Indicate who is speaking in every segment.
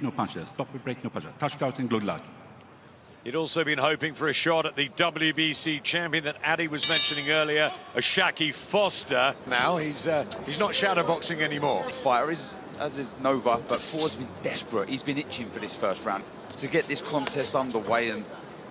Speaker 1: No punch there. Stop with break, no punch. Touch out and good luck.
Speaker 2: He'd also been hoping for a shot at the WBC champion that Addy was mentioning earlier, Ashaki Foster. Now he's not shadowboxing anymore.
Speaker 3: Fighter is, as is Nova, but Ford's been desperate. He's been itching for this first round to get this contest underway and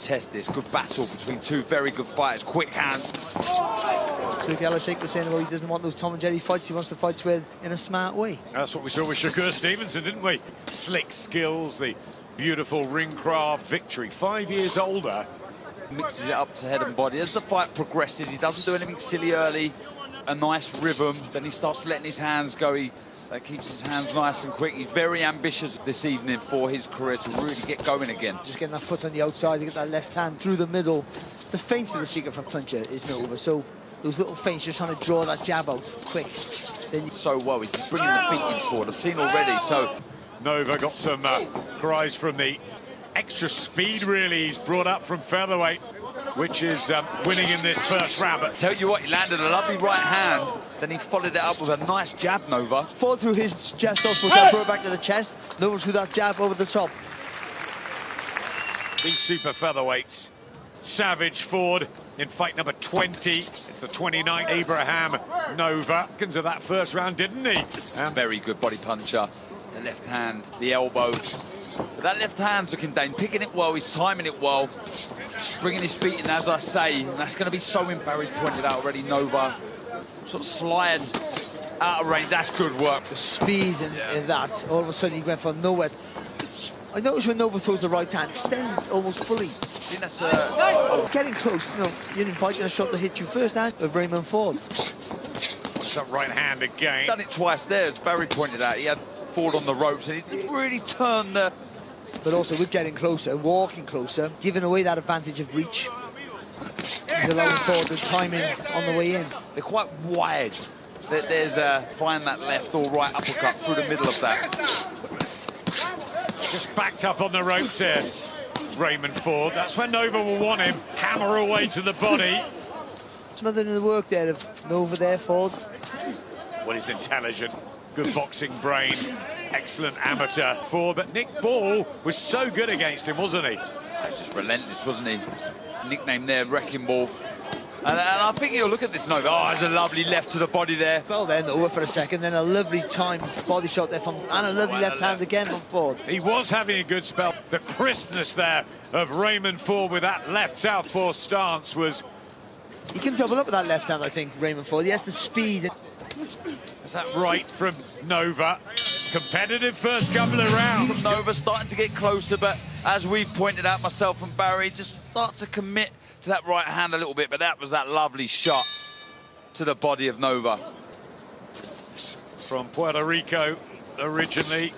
Speaker 3: test this. Good battle between two very good fighters. Quick hands.
Speaker 4: So Galashik was saying, well, he doesn't want those Tom and Jerry fights. He wants to fight with in a smart way.
Speaker 2: That's what we saw with Shakur Stevenson, didn't we? Slick skills, the beautiful ring craft victory. 5 years older.
Speaker 3: Mixes it up to head and body. As the fight progresses, he doesn't do anything silly early. A nice rhythm. Then he starts letting his hands go. He keeps his hands nice and quick. He's very ambitious this evening for his career to really get going again.
Speaker 4: Just getting that foot on the outside to get that left hand through the middle. The feints are the secret for puncher, is Nova. So those little feints, just trying to draw that jab out quick. Then
Speaker 3: so well, he's bringing the feet in forward. I've seen already. So
Speaker 2: Nova got some cries from the extra speed, really. He's brought up from featherweight, which is winning in this first round. But
Speaker 3: tell you what, he landed a lovely right hand, then he followed it up with a nice jab, Nova.
Speaker 4: Fought through his chest, also throw it back to the chest. Nova threw that jab over the top.
Speaker 2: These super featherweights. Savage Ford in fight number 20. It's the 29th. Abraham Nova. Seconds of that first round, didn't he?
Speaker 3: And very good body puncher. The left hand, the elbow. But that left hand's looking down, picking it well, he's timing it well, bringing his feet in, as I say, and that's going to be so embarrassed, pointed out already, Nova. Sort of slide out of range, that's good work.
Speaker 4: The speed in that, all of a sudden he went from nowhere. I noticed when Nova throws the right hand, extended almost fully.
Speaker 3: I think that's
Speaker 4: getting close, you're inviting a shot to hit you first hand of Raymond Ford.
Speaker 2: What's that right hand again?
Speaker 3: Done it twice there, as Barry pointed out. He had Ford on the ropes and he really turned the...
Speaker 4: But also with getting closer, walking closer, giving away that advantage of reach. He's allowing Ford the timing on the way in.
Speaker 3: They're quite wide. There's find that left or right uppercut through the middle of that.
Speaker 2: Just backed up on the ropes here, Raymond Ford. That's when Nova will want him. Hammer away to the body.
Speaker 4: Smothering the work there of Nova there, Ford.
Speaker 2: Well, he's intelligent. Good boxing brain. Excellent amateur Ford. But Nick Ball was so good against him, wasn't he?
Speaker 3: He's just relentless, wasn't he? Nickname there, Wrecking Ball. And I think you'll look at this Nova. Oh, there's a lovely left to the body there.
Speaker 4: Fell then over for a second, then a lovely timed body shot there from, and a lovely left hand again from Ford.
Speaker 2: He was having a good spell. The crispness there of Raymond Ford with that left southpaw stance was...
Speaker 4: He can double up with that left hand, I think, Raymond Ford. He has the speed.
Speaker 2: Is that right from Nova? Competitive first couple of rounds.
Speaker 3: Nova starting to get closer, but as we've pointed out, myself and Barry, just start to commit to that right hand a little bit, but that was that lovely shot to the body of Nova.
Speaker 2: From Puerto Rico originally,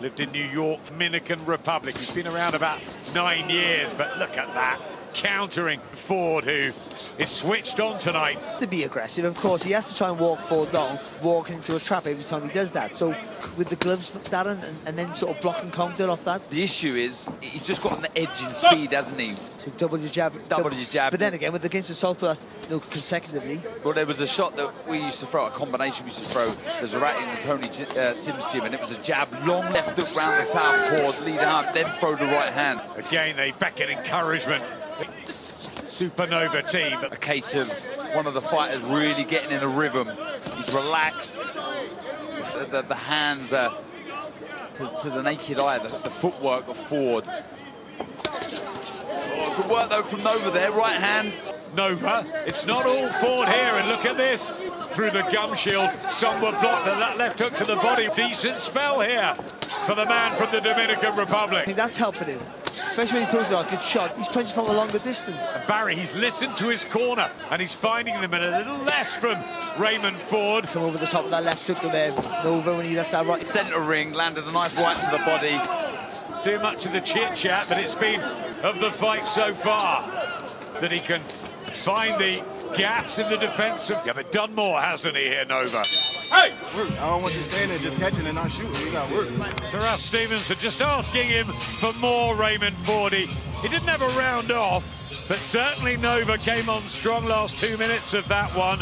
Speaker 2: lived in New York, Dominican Republic. He's been around about 9 years, but look at that. Countering Ford, who is switched on tonight.
Speaker 4: To be aggressive, of course, he has to try and walk Ford down, walk into a trap every time he does that. So with the gloves, Darren, and then sort of block and counter off that.
Speaker 3: The issue is, he's just got an edge in speed, hasn't he?
Speaker 4: So double your jab.
Speaker 3: Double your jab.
Speaker 4: But then again, with against the southpaw, that's consecutively.
Speaker 3: Well, there was a shot that we used to throw, a combination we used to throw. There's a rat in the Tony Sims gym, and it was a jab, long left hook round the southpaw, lead arm, then throw the right hand.
Speaker 2: Again, they beckon encouragement. Supernova team.
Speaker 3: A case of one of the fighters really getting in a rhythm. He's relaxed. The hands are to the naked eye, the footwork of Ford. Oh, good work though from Nova there, right hand.
Speaker 2: Nova, it's not all Ford here, and look at this. Through the gum shield, some were blocked, and that left hook to the body. Decent spell here for the man from the Dominican Republic.
Speaker 4: I think that's helping him, especially when he throws a good shot. He's punching from a longer distance.
Speaker 2: And Barry, he's listened to his corner, and he's finding them in a little less from Raymond Ford.
Speaker 4: Come over the top of that left hook there, Nova, when he lets that right.
Speaker 3: Centre ring, landed a nice right to the body.
Speaker 2: Too much of the chit-chat, but it's been of the fight so far that he can find the gaps in the defence. Yeah, but done more, hasn't he, here, Nova?
Speaker 5: Hey! I don't want you staying there just catching and not shooting. We got work.
Speaker 2: Taras Stevenson just asking him for more, Raymond Ford. He didn't have a round off, but certainly Nova came on strong last 2 minutes of that one.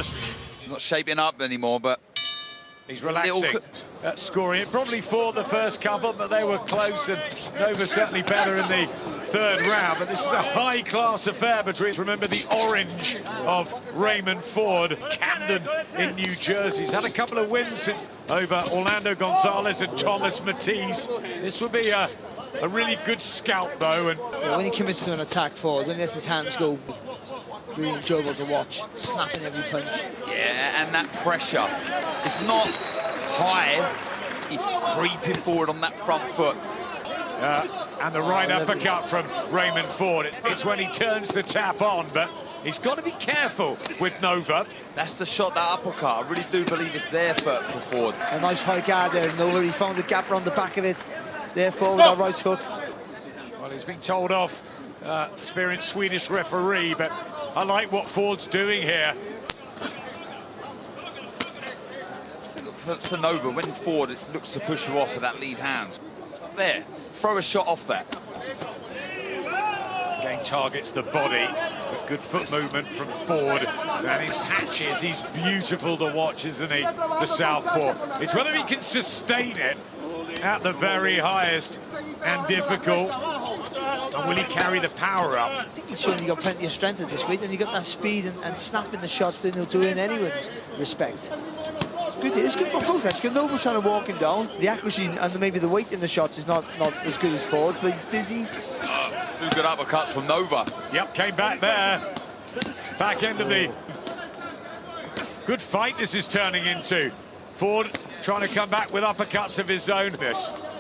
Speaker 3: Not shaping up anymore, but
Speaker 2: He's relaxing at scoring it. Probably fought the first couple, but they were close, and Nova certainly better in the third round. But this is a high-class affair between, remember, the orange of Raymond Ford, Camden in New Jersey. He's had a couple of wins since over Orlando Gonzalez and Thomas Matisse. This would be a really good scalp, though. And
Speaker 4: yeah, when he commits to an attack forward, when he lets his hands go, really enjoyable to watch, snapping every punch.
Speaker 3: Yeah, and that pressure. It's not high, he's creeping forward on that front foot.
Speaker 2: And the right uppercut from Raymond Ford. It's when he turns the tap on, but he's got to be careful with Nova.
Speaker 3: That's the shot, that uppercut. I really do believe it's there for Ford.
Speaker 4: A nice high guard there, Nova. He found the gap around the back of it. Therefore, with that right hook.
Speaker 2: Well, he's been told off, experienced Swedish referee, but I like what Ford's doing here.
Speaker 3: For Nova, when Ford looks to push you off with that lead hand, there, throw a shot off that.
Speaker 2: Again, targets the body, but good foot movement from Ford. And in patches, he's beautiful to watch, isn't he, the southpaw? It's whether he can sustain it at the very highest and difficult. And will he carry the power up?
Speaker 4: I think he's shown you got plenty of strength at this weight, and you got that speed and snapping the shots that he'll do in anyone's respect. It's good for both guys. Nova's trying to walk him down. The accuracy and maybe the weight in the shots is not as good as Ford's, but he's busy.
Speaker 3: Two good uppercuts from Nova.
Speaker 2: Yep, came back there. Back end of the good fight this is turning into. Ford trying to come back with uppercuts of his own.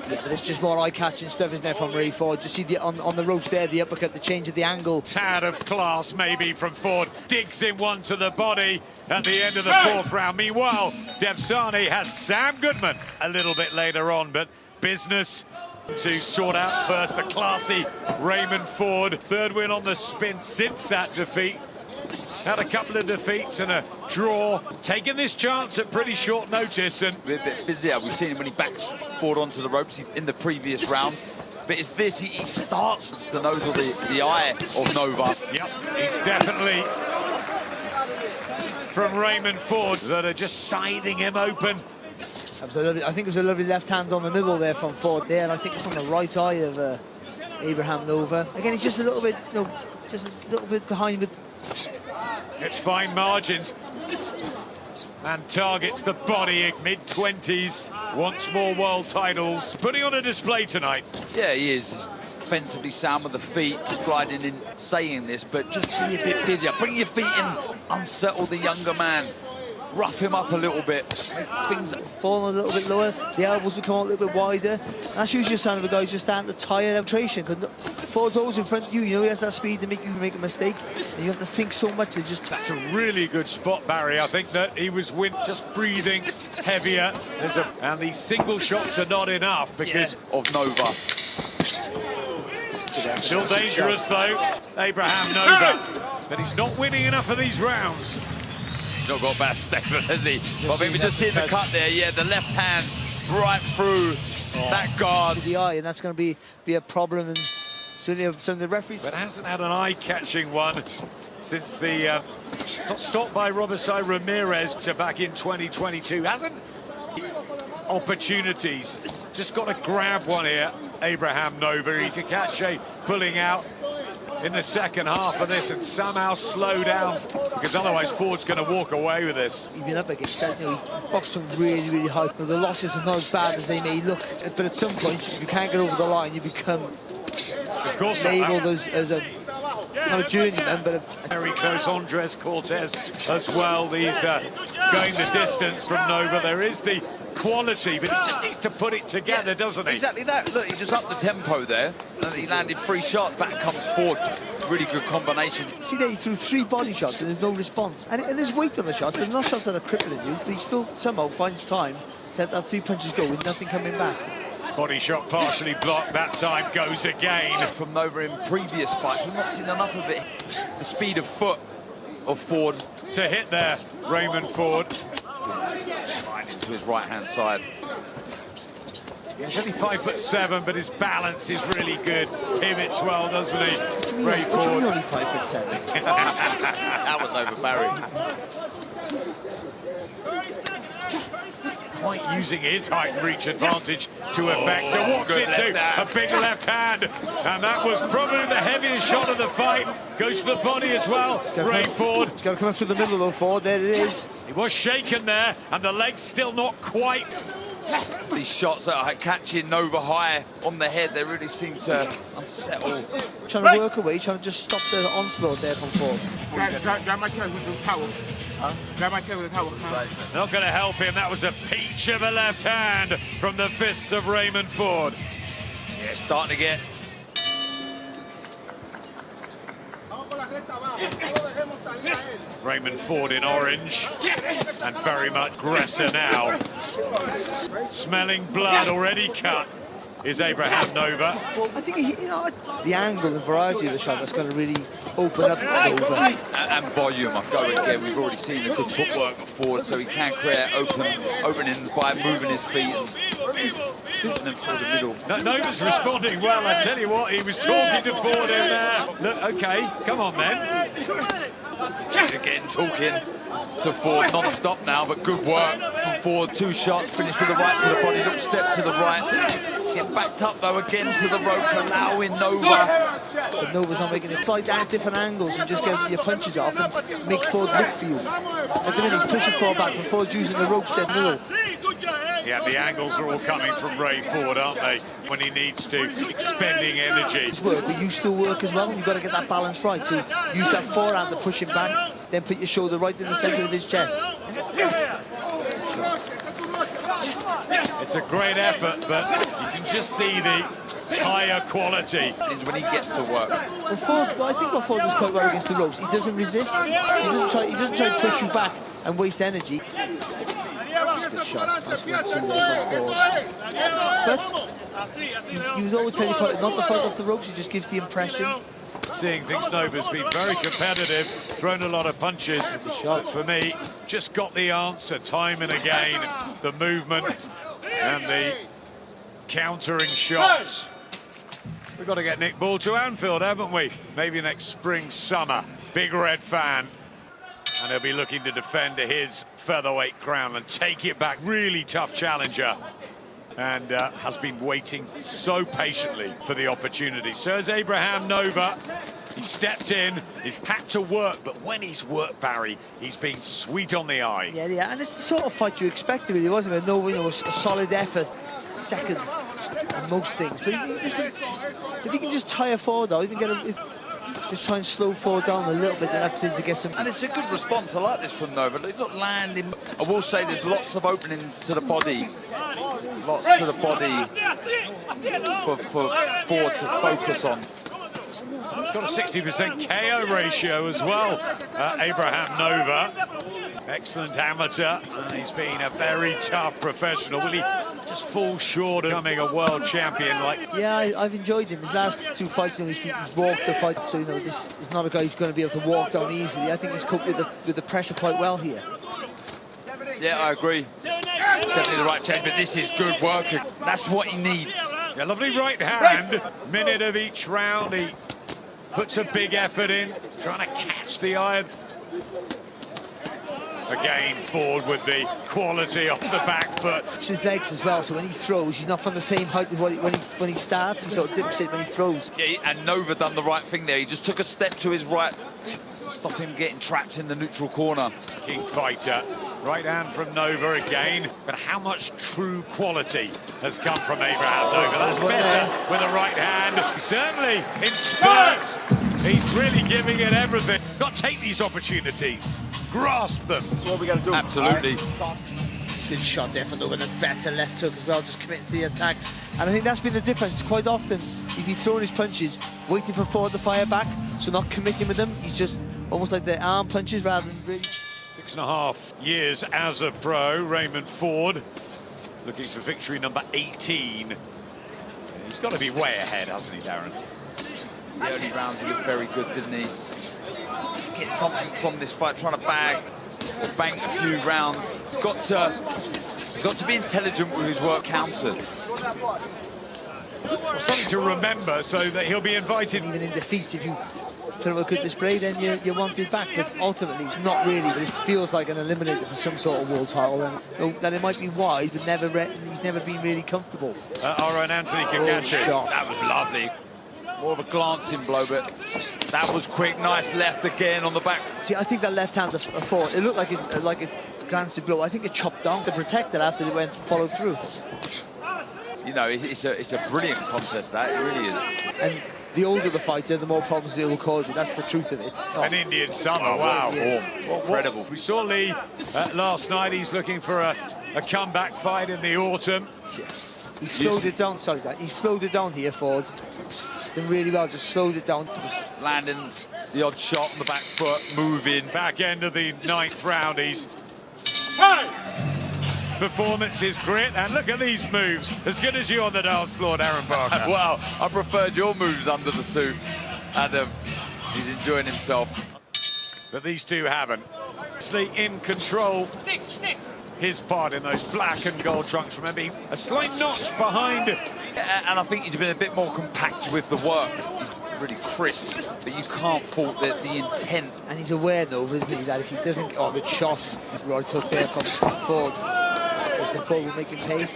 Speaker 4: Yeah, but it's just more eye-catching stuff, isn't it, from Ray Ford? You see on the ropes there, the uppercut, the change of the angle.
Speaker 2: Tad of class, maybe, from Ford. Digs in one to the body at the end of the fourth round. Meanwhile, Devsani has Sam Goodman a little bit later on, but business to sort out first. The classy Raymond Ford. Third win on the spin since that defeat. Had a couple of defeats and a draw. Taking this chance at pretty short notice. And
Speaker 3: a bit busier. We've seen him when he backs Ford onto the ropes in the previous round. But it's this, he starts the nose or the eye of Nova.
Speaker 2: Yep, he's definitely from Raymond Ford that are just scything him open.
Speaker 4: I think it was a lovely left hand on the middle there from Ford there, and I think it's on the right eye of Abraham Nova. Again, he's just a little bit, just a little bit behind with.
Speaker 2: It's fine margins and targets the body. Mid-20s, wants more world titles. Putting on a display tonight.
Speaker 3: Yeah, he is. Offensively sound with the feet, just gliding in, saying this, but just be a bit busier. Bring your feet in, unsettle the younger man. Rough him up a little bit. Things
Speaker 4: falling a little bit lower. The elbows will come out a little bit wider. That's usually a sign of a guy who's just starting to tire out tracing. Because Ford's always in front of you. You know he has that speed to make you make a mistake. And you have to think so much to just.
Speaker 2: That's a really good spot, Barry. I think that he was just breathing heavier. And these single shots are not enough because
Speaker 3: of Nova.
Speaker 2: Still dangerous though, Abraham Nova. But he's not winning enough of these rounds.
Speaker 3: He's not got a bad statement, has he? I think we just see the cut there. Yeah, the left hand right through that guard.
Speaker 4: The eye, and that's going to be a problem. And certainly some of the referees.
Speaker 2: But hasn't had an eye-catching one since the got stopped by Robesai Ramirez back in 2022. Hasn't opportunities. Just got to grab one here. Abraham Nova. He's a catch pulling out in the second half of this and somehow slow down, because otherwise Ford's going to walk away with this.
Speaker 4: Even up against that, he's boxed them really, really high. But the losses are not as bad as they may look. But at some point, if you can't get over the line, you become labelled as a not a journeyman, but a
Speaker 2: very close. Andres Cortez as well. These going the distance from Nova. There is the quality, but he just needs to put it together, doesn't he?
Speaker 3: Exactly that. Look, he just upped the tempo there, and he landed 3 shots. Back comes Ford. Really good combination.
Speaker 4: See there, he threw 3 body shots and there's no response. And there's weight on the shots. There's not shots that are crippling you, but he still somehow finds time to let that 3 punches go with nothing coming back.
Speaker 2: Body shot partially blocked, that time goes again.
Speaker 3: From Nova in previous fights, we've not seen enough of it. The speed of foot of Ford.
Speaker 2: To hit there, Raymond Ford.
Speaker 3: Right into his right-hand side.
Speaker 2: He's only 5'7", but his balance is really good. Pivots well, doesn't he, Ray Ford?
Speaker 4: What do you mean only 5'7"?
Speaker 3: That was over Barry.
Speaker 2: quite using his height and reach advantage to effect. Walks into a big left hand, and that was probably the heaviest shot of the fight. Goes to the body as well. Ray Ford.
Speaker 4: He's got to come up through the middle though, Ford. There it is.
Speaker 2: He was shaken there, and the leg's still not quite.
Speaker 3: These shots that are catching Nova high on the head, they really seem to unsettle.
Speaker 4: Trying to work away, trying to just stop the onslaught there from Ford.
Speaker 6: Grab my chair with the towel. Grab my chair with the towel.
Speaker 2: Not going to help him. That was a peach of a left hand from the fists of Raymond Ford.
Speaker 3: Yeah, starting to get...
Speaker 2: Raymond Ford in orange, and very much aggressor now. Smelling blood already cut is Abraham Nova.
Speaker 4: I think the angle and variety of the shot that's going to really open up Nova.
Speaker 3: And volume, I feel again, we've already seen the good footwork before, so he can create openings by moving his feet and shooting them through the middle.
Speaker 2: Nova's responding well, I tell you what, he was talking to Ford in there. Look, okay, come on then.
Speaker 3: Again, talking to Ford non-stop now, but good work from Ford. 2 shots, finished with the right to the body, little step to the right. Get backed up though again to the ropes, allowing Nova.
Speaker 4: But Nova's not making it. Fight at different angles and just get your punches off and make Ford look for you. At the minute he's pushing Ford back, and Ford's using the ropes there in the middle.
Speaker 2: Yeah, the angles are all coming from Ray Ford, aren't they? When he needs to, expending energy.
Speaker 4: It's work, but you still work as well. You've got to get that balance right. So use that forehand to push him back, then put your shoulder right in the centre of his chest.
Speaker 2: It's a great effort, but you can just see the higher quality
Speaker 3: when he gets to work.
Speaker 4: Well, Ford, I think what Ford does quite well against the ropes, he doesn't resist. He doesn't try to push you back and waste energy. That's a good shot. That's 1-2 there from Ford. But you always tell your fighter not to fight off the ropes. He just gives the impression.
Speaker 2: Seeing things Nova's been very competitive, thrown a lot of punches. But for me, just got the answer time and again. The movement and the countering shots. We've got to get Nick Ball to Anfield, haven't we? Maybe next spring, summer. Big red fan. And he'll be looking to defend his featherweight crown and take it back. Really tough challenger. And has been waiting so patiently for the opportunity. So as Abraham Nova, he stepped in, he's had to work, but when he's worked, Barry, he's been sweet on the eye.
Speaker 4: Yeah, and it's the sort of fight you expected, really, wasn't it? Nova, a solid effort, second in most things. But listen, if he can just tire Ford out, even just try and slow Ford down a little bit, then have to get some.
Speaker 3: And it's a good response. I like this from Nova. He's not landing. I will say there's lots of openings to the body. Lots to the body for Ford to focus on.
Speaker 2: He's got a 60% KO ratio as well, Abraham Nova. Excellent amateur. He's been a very tough professional. Will he just fall short of becoming a world champion?
Speaker 4: Yeah, I've enjoyed him. His last 2 fights, he's walked the fight. So, this is not a guy who's going to be able to walk down easily. I think he's coped with the pressure quite well here.
Speaker 3: Yeah, I agree. Definitely the right change, but this is good work. That's what he needs.
Speaker 2: Yeah, lovely right hand. Minute of each round. He puts a big effort in, trying to catch the eye. Again, Ford with the quality off the back foot.
Speaker 4: It's his legs as well, so when he throws, he's not from the same height as when he starts. He sort of dips it when he throws.
Speaker 3: Yeah, and Nova done the right thing there. He just took a step to his right to stop him getting trapped in the neutral corner.
Speaker 2: King fighter. Right hand from Nova again, but how much true quality has come from Abraham Nova? That's better with a right hand. Certainly in spurts, he's really giving it everything. Got to take these opportunities, grasp them.
Speaker 5: That's what we got to do.
Speaker 3: Absolutely.
Speaker 4: Good shot there for Nova, and a better left hook as well, just committing to the attacks. And I think that's been the difference. Quite often, he's been throwing his punches, waiting for Ford to fire back, so not committing with them. He's just almost like the arm punches rather than really.
Speaker 2: 6.5 years as a pro, Raymond Ford looking for victory number 18. He's got to be way ahead, hasn't he, Darren?
Speaker 3: The early rounds he looked very good, didn't he? Get something from this fight, trying to bank a few rounds. He's got to be intelligent with his work countered.
Speaker 2: Well, something to remember so that he'll be invited.
Speaker 4: Even in defeat, if you put up a good display, then you want it back. But ultimately, it's not really. But it feels like an eliminator for some sort of world title. And that it might be wide, but he's never been really comfortable.
Speaker 2: Aaron Anthony can catch it.
Speaker 4: Shot.
Speaker 3: That was lovely. More of a glancing blow, but that was quick. Nice left again on the back.
Speaker 4: See, I think that left hand before, it looked like a glancing blow. I think it chopped down the protector after it followed through.
Speaker 3: You know, it's a brilliant contest, that. It really is.
Speaker 4: And the older the fighter, the more problems it will cause you. That's the truth of it. Oh.
Speaker 2: An Indian summer, wow.
Speaker 4: Yes.
Speaker 2: Incredible. We saw Lee last night. He's looking for a comeback fight in the autumn.
Speaker 4: Yes. He slowed it down, sorry, he slowed it down here, Ford. Done really well, just slowed it down. Just
Speaker 3: landing the odd shot on the back foot, moving.
Speaker 2: Back end of the 9th round, he's... Performance is grit, and look at these moves. As good as you on the dance floor, Darren Parker.
Speaker 3: Wow, I preferred your moves under the suit. Adam, he's enjoying himself.
Speaker 2: But these two haven't. Actually in control. His part in those black and gold trunks, remember, a slight notch behind.
Speaker 3: And I think he's been a bit more compact with the work. He's really crisp, but you can't fault the intent.
Speaker 4: and he's aware, though, isn't he, that if he doesn't get on the shot, Roy took there from Ford, the Ford will make him pay.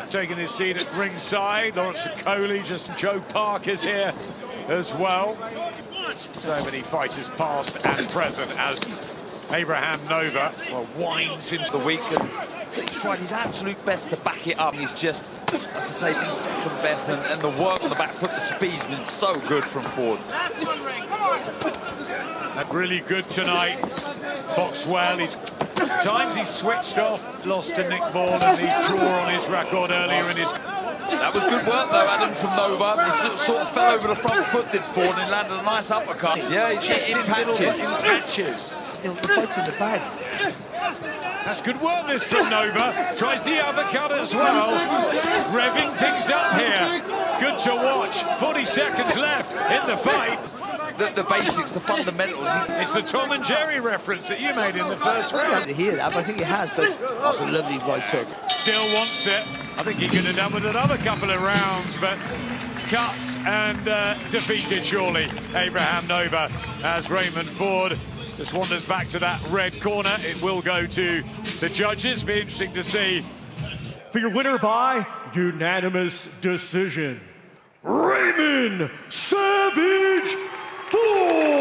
Speaker 2: Taking his seat at ringside, Lawrence Coley, just Joe Parker's here as well. So many fighters past and present as Abraham Nova winds into
Speaker 3: The week, and he's tried his absolute best to back it up. He's just, like I say, been second best, and the work on the back foot, the speed's been so good from Ford.
Speaker 2: Really good tonight. Box well. At times he's switched off, lost to Nick Ball, and he drew on his record earlier in his...
Speaker 3: That was good work, though, Adam, from Nova. He sort of fell over the front foot, did Ford, and landed a nice uppercut. Yeah, he just in patches.
Speaker 2: In patches.
Speaker 4: The fight's in the bag.
Speaker 2: That's good work, this from Nova. Tries the uppercut as well. Revving things up here. Good to watch. 40 seconds left in the fight.
Speaker 3: The basics, the fundamentals.
Speaker 2: It's the Tom and Jerry reference that you made in the first
Speaker 4: I
Speaker 2: round.
Speaker 4: didn't hear that, but I think he has, but that's a lovely right hook.
Speaker 2: Still wants it. I think he could have done with another couple of rounds, but cut and defeated, surely, Abraham Nova, as Raymond Ford just wanders back to that red corner. It will go to the judges. Be interesting to see.
Speaker 7: For your winner by unanimous decision, Raymond Savage Ford!